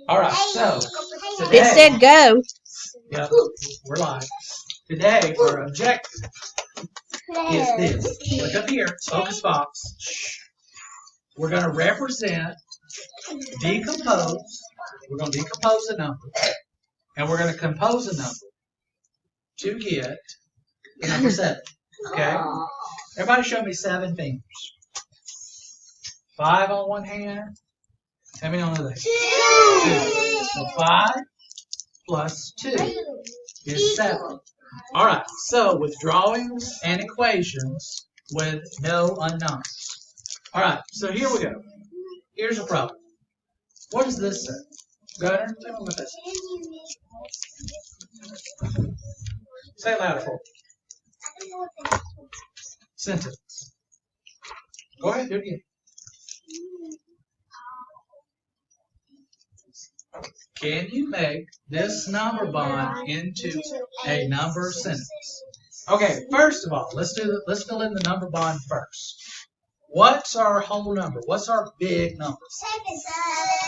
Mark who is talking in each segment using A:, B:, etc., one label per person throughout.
A: All right, so
B: It
A: today,
B: said go.
A: yep, we're live. Today, our objective is this. Look up here, focus box. We're going to represent, decompose. We're going to decompose a number, and we're going to compose a number to get the number 7. Okay? Everybody show me 7 fingers. 5 on one hand. How many on the other hand? 2. So 5 plus 2 is 7. All right, so with drawings and equations with no unknowns. All right, so here we go. Here's a problem. What does this say? Gunner, tell me what this says. Say it louder for me. Sentence. Go ahead, do it again. Can you make this number bond into a number sentence? Okay, first of all, let's fill in the number bond first. What's our whole number? What's our big number?
C: 7.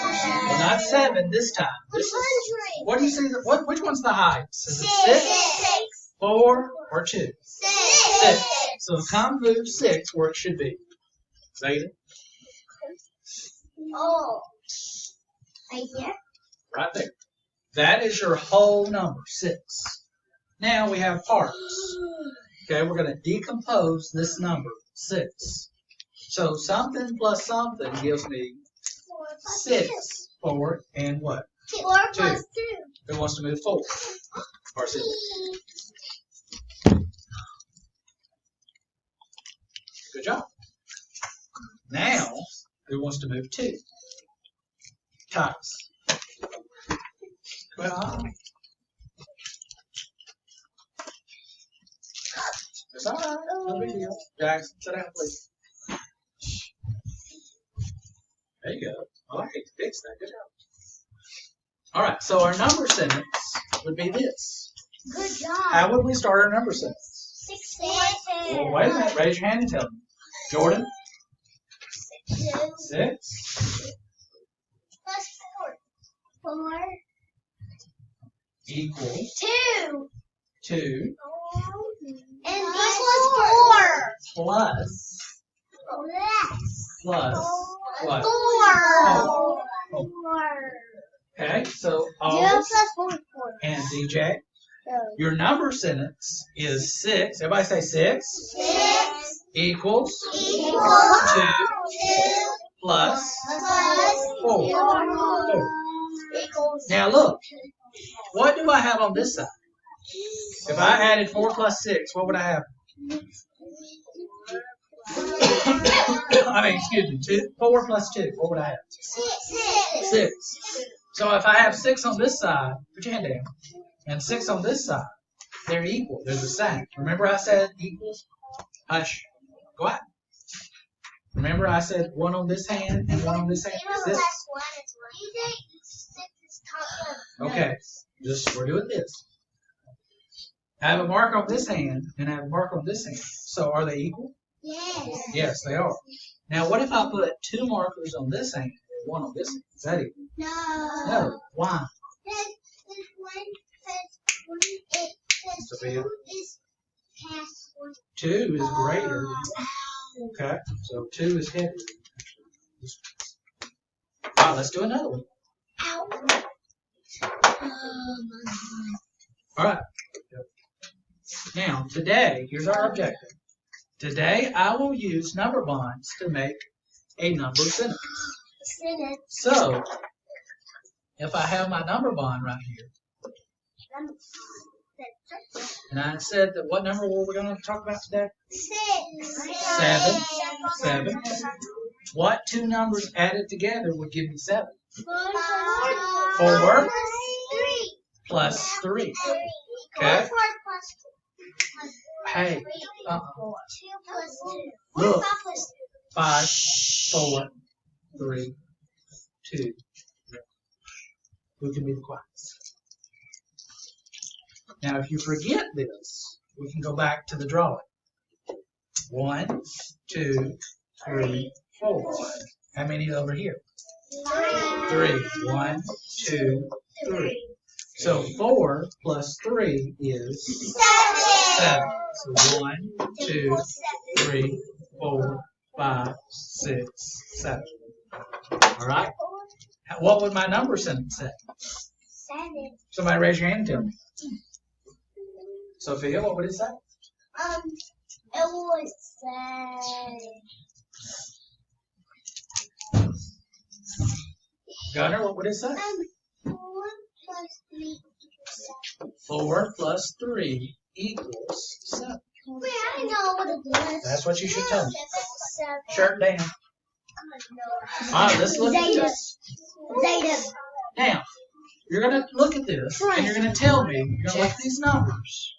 A: Well, not 7 this time. This is, what do you see? Which one's the highest? Is it 6, 4, or 2? 6. So come move 6 where it should be. Zeta?
C: Oh. Right here?
A: Right there. That is your whole number, 6. Now we have parts. Okay, we're going to decompose this number, 6. So something plus something gives me 6, 4, and what?
C: 4 plus 2.
A: Who wants to move 4? Or 6? Good job. Now, who wants to move 2? Titus. Well, it's all right. No big deal. Jackson, sit down, please. There you go. Oh, I hate to fix that. Good job. All right. So our number sentence would be this.
C: Good job.
A: How would we start our number sentence?
C: 6.
A: Well, wait a minute. Raise your hand and tell me. Jordan? 6.
C: Plus 4. 4.
A: Equals
C: 2.
A: 2
C: And this was 4.
A: plus what?
C: 4.
A: Oh.
C: 4.
A: Okay, so
C: 0
A: August
C: plus 4.
A: and DJ, your number sentence is 6. Everybody say 6
C: 6
A: equals 2
C: 2
A: plus
C: plus
A: 4. 4.
C: equals.
A: Now look, what do I have on this side? If I added 4 plus 6, what would I have? Excuse me, 4 plus 2, what would I have? 6. So if I have 6 on this side, put your hand down, and 6 on this side, they're equal. They're the same. Remember I said equals? Hush. Go out. Remember I said 1 on this hand and 1 on this hand? Is this? Okay. We're doing this. I have a mark on this hand and I have a mark on this hand. So are they equal?
C: Yes.
A: Yes, they are. Now what if I put 2 markers on this hand and 1 on this hand? Is that equal?
C: No.
A: No. Why?
C: Sophia.
A: 2 is greater. Okay. So 2 is heavier. All right, let's do another one. All right. Now, today, here's our objective. Today, I will use number bonds to make a number sentence. So, if I have my number bond right here, and I said that what number were we going to talk about today? 7. 7. What 2 numbers added together would give me 7? 4 plus 3. Okay? Hey. Look. 5, 4, 3, 2. Who can be the quietest? Now, if you forget this, we can go back to the drawing. 1, 2, 3, 4. How many over here? 3. 1, 2, 3. So 4 plus 3 is 7. So 1, 2, 3, 4, 5, 6, 7. All right. What would my number sentence say?
C: 7.
A: Somebody raise your hand and tell me. Sophia, what would it say?
C: It would say.
A: Gunnar, what would it say?
C: 4 plus 3
A: 4 plus 3 equals 7.
C: Wait, I know what it is.
A: That's what you should tell me.
C: 7.
A: Shirt down. All right, let's look at this.
C: Zeta.
A: Now, you're going to look at this, and you're going to tell me, you're going to look at these numbers,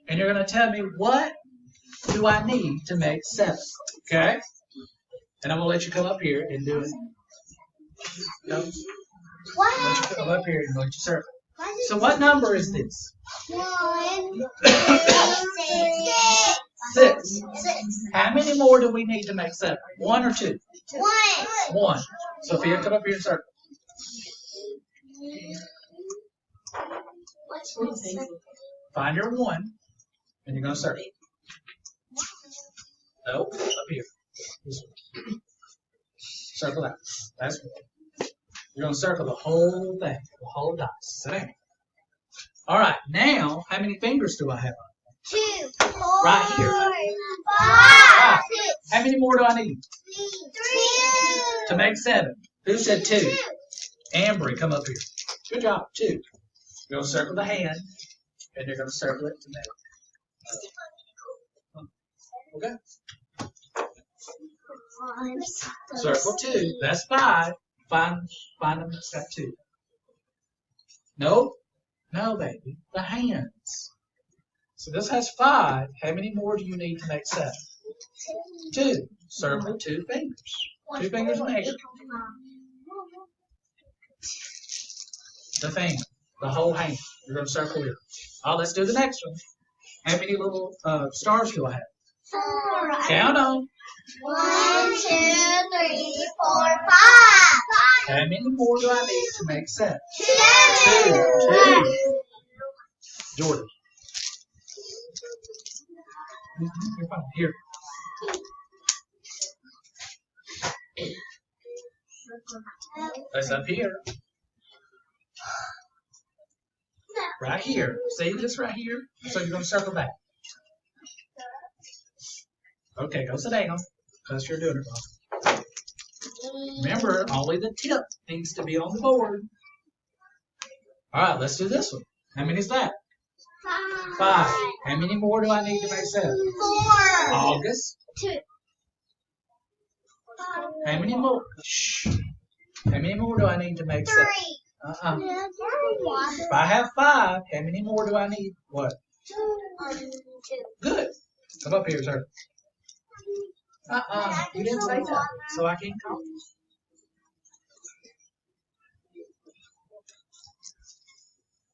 A: and you're going to tell me what do I need to make 7, okay? And I'm going to let you come up here and do it. No, let you come up here and let you circle. So what number is this?
C: 1, 2,
A: 6. How many more do we need to make 7? 1 or 2?
C: 1.
A: 1. Sophia, come up here and circle. Find your 1, and you're going to circle. No, up here. This one. Circle that. That's good. You're going to circle the whole thing, the whole dice. Sit down. All right, now, how many fingers do I have?
C: 2, 4,
A: Right here.
C: 5, 6,
A: How many more do I need
C: 3,
A: to make 7? Who said 2? Ambry, come up here. Good job, 2. You're going to circle the hand, and you're going to circle it to make. Okay. Circle 2. That's 5. Find them that's got 2. Nope. No, baby. The hands. So this has 5. How many more do you need to make 7? 2. Circle 2 fingers. 2 fingers measure. The finger. The whole hand. You're going to circle it. Oh, let's do the next one. How many little stars do I have?
C: 4.
A: Count on.
C: 1, 2, 3, 4, 5.
A: How many more do I need to make 7?
C: 2.
A: 2. Jordan. You're fine. Here. That's up here. Right here. See this right here? So you're going to circle back. Okay, go sit down. Because you're doing it wrong. Remember, only the tip needs to be on the board. All right, let's do this one. How many is that? 5. How many more do I need to make 7?
C: 4.
A: August.
C: 2.
A: How many more? Shh. How many more do I need to make 7?
C: 3.
A: If I have 5, how many more do I need? What?
C: 2.
A: Good. Come up here, sir. You didn't say that, so I can't call.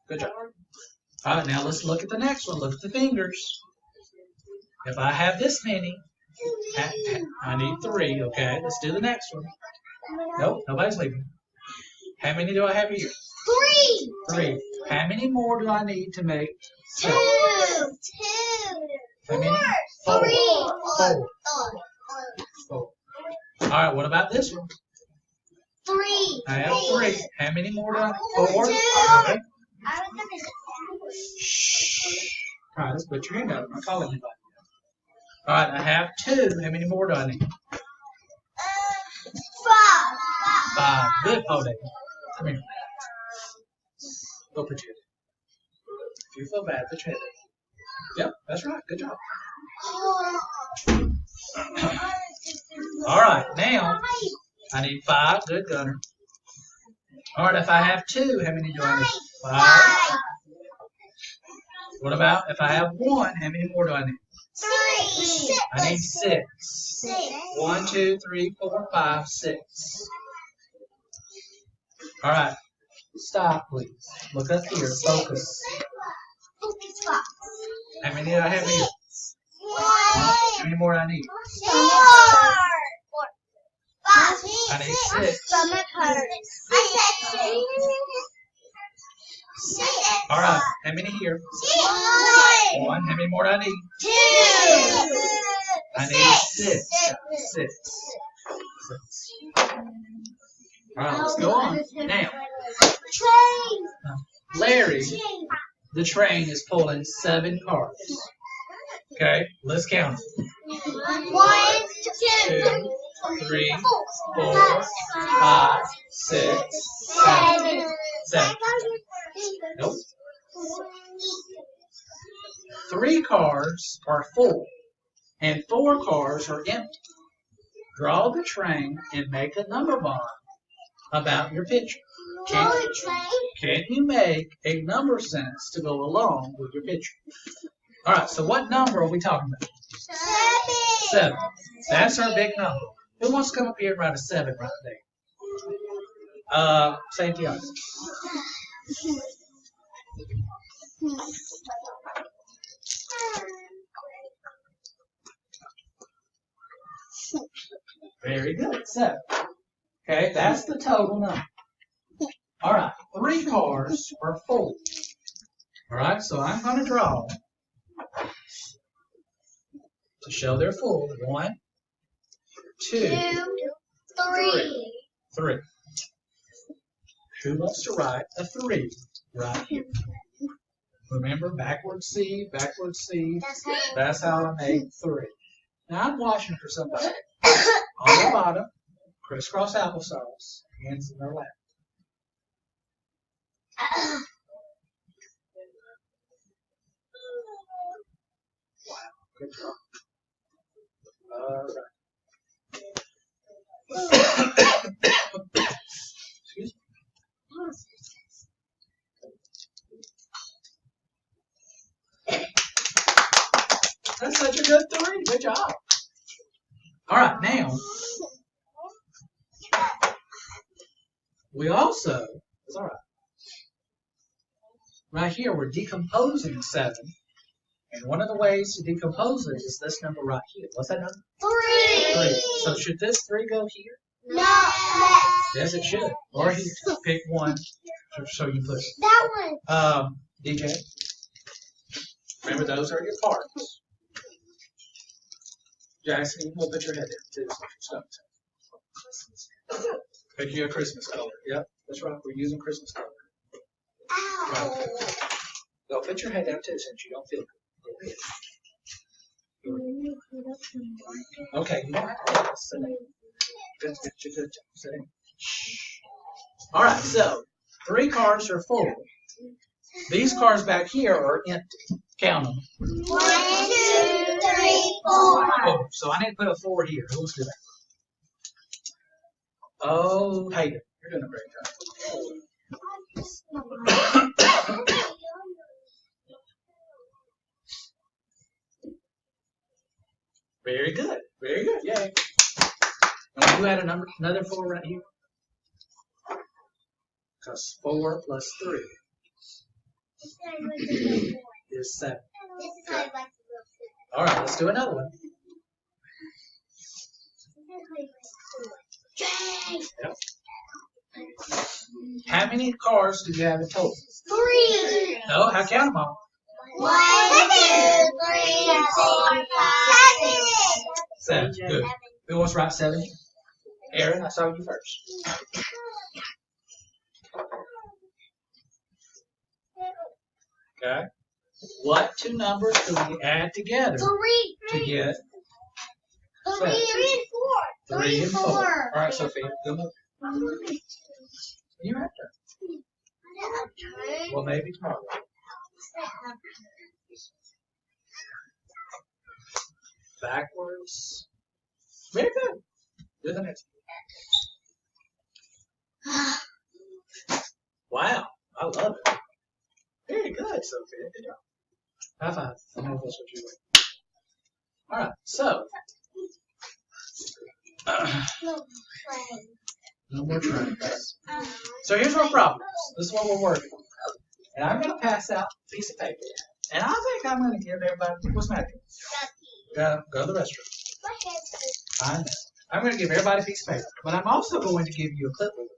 A: Good job. All right, now let's look at the next one. Look at the fingers. If I have this many, I need 3, okay? Let's do the next one. Nope, nobody's leaving. How many do I have here?
C: 3.
A: 3. How many more do I need to make
C: 2.
A: 7?
C: 2.
A: How many?
C: 4.
A: 4.
C: 4.
A: 4. All right, what about this one?
C: 3.
A: I have 3. How many more do I? 4.
C: 2.
A: Okay.
C: I was gonna
A: Shh. All right, let's put your hand up. I'm not calling anybody. All right, I have 2. How many more do I need?
C: 5.
A: 5. Good, Paul David. Come here. Go put your head. If you feel bad, put your head down. Yep, that's right. Good job. All right, now I need 5. Good, Gunner. All right, if I have 2, how many do I need? 5. What about if I have 1? How many more do I need?
C: 3.
A: I need 6. 1, 2, 3, 4, 5, 6. All right, stop, please. Look up here. Focus. How many do I have here?
C: 1.
A: How many more do I need?
C: 4. 5.
A: I need 6.
C: Stomach hurts. I said 6.
A: All right. How many here?
C: 1.
A: 1. How many more do I need?
C: 2.
A: I need 6. 6. All right, let's go on. Now,
C: Train.
A: Larry, the train is pulling 7 cars. Okay, let's count them.
C: 1, 2,
A: 3, 4, 5, 6, 7. 7. Nope. 3 cars are full, and 4 cars are empty. Draw the train and make a number bond about your picture. Can you make a number sentence to go along with your picture? All right, so what number are we talking about? 7. That's our big number. Who wants to come up here and write a 7 right there? Say it to us. Very good. 7. Okay, that's the total number. All right, 3 cars are full. All right, so I'm going to draw to show they're full. 1, 2, 3. Who wants to write a 3 right here? Remember, backward C, backward C. That's how I made 3. Now I'm watching for somebody. On the bottom, crisscross applesauce, hands in their lap. Wow, good job. All right. Excuse me. That's such a good 3. Good job. All right, now we also, it's all right. Right here, we're decomposing 7. And one of the ways to decompose it is this number right here. What's that number? 3. So should this 3 go here?
C: No.
A: Yes, it should. Or you pick one so you put it.
C: That one.
A: DJ, remember those are your parts. Jackson, you can put your head there too. Pick you a Christmas color. Yep, that's right. We're using Christmas color.
C: Ow.
A: Right. Go put your head down too since you don't feel good. Okay, you don't have to take this. Sit down. Good, good, good. Sit down. All right, so 3 cars are full. These cars back here are empty. Count them.
C: 1, 2, 3, 4.
A: Oh, so I need to put a 4 here. Who wants to do that? Oh, Hayden, you're doing a great job. Very good. Very good. Yay. And you add another 4 right here. Because 4 plus 3 is 7. Okay. All right, let's do another one. Yep. How many cars do you have in total?
C: 3.
A: No, I count them all.
C: 1, 2, 3, 4, 5,
A: 7. Good. Who wants to write 7? Aaron, I saw you first. Okay. What 2 numbers do we add together
C: 3.
A: to get
C: 3 and 4.
A: 3 and 4? All right, Sophia, come up. You're right there. Well, maybe tomorrow. Backwards. Very good. Do the next one. Wow, I love it. Very good, Sophia. Good job. High five. I know that's what you like. All right, so. No more trains. So here's our problems. This is what we're working on. And I'm going to pass out a piece of paper. And I think I'm going to give everybody, what's my name? Go to the restroom. I know. I'm going to give everybody a piece of paper, but I'm also going to give you a clipboard.